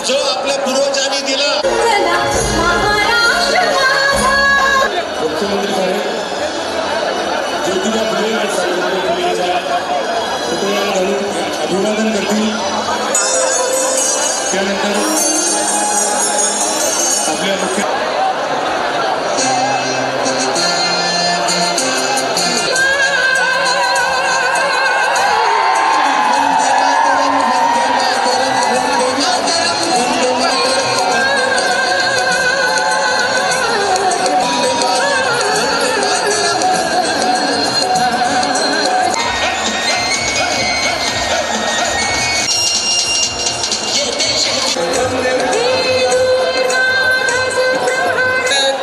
जो आपल्या पूर्वजांनी दिला। मुख्यमंत्री साहेब ज्योतिबा फुले साहेबांच्या पुतळ्याला घालून अभिवादन करतील। त्यानंतर आपल्या मुख्य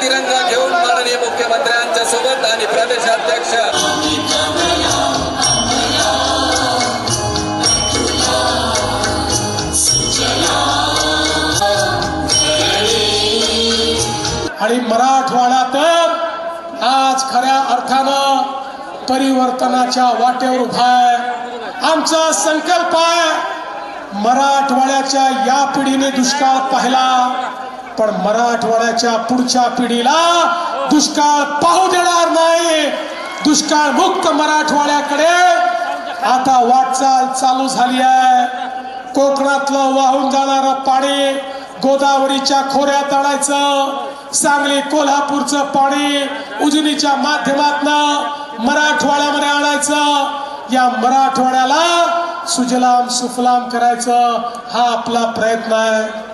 तिरंगा घेऊन माननीय मुख्यमंत्र्यांच्या सोबत आणि प्रदेशाध्यक्ष आणि मराठवाडा तर आज खऱ्या अर्थानं परिवर्तनाच्या वाटेवर उभा आहे। आमचा संकल्प आहे मराठवाड्याच्या या पिढीने दुष्काळ पाहिला, पण मराठवाड्याच्या पुढच्या पिढीला दुष्काळ पाहू देणार नाही। दुष्काळ मुक्त मराठवाड्याकडे आता वाटचाल चालू झाली आहे। कोकणातलं वाहून जाणारं पाणी गोदावरीच्या खोऱ्यात आणायचं, सांगली कोल्हापूरचं पाणी उजनीच्या माध्यमातून मराठवाड्यामध्ये आणायचं। या मराठवाड्याला सुजलाम सुफलाम करायचं हा आपला प्रयत्न आहे।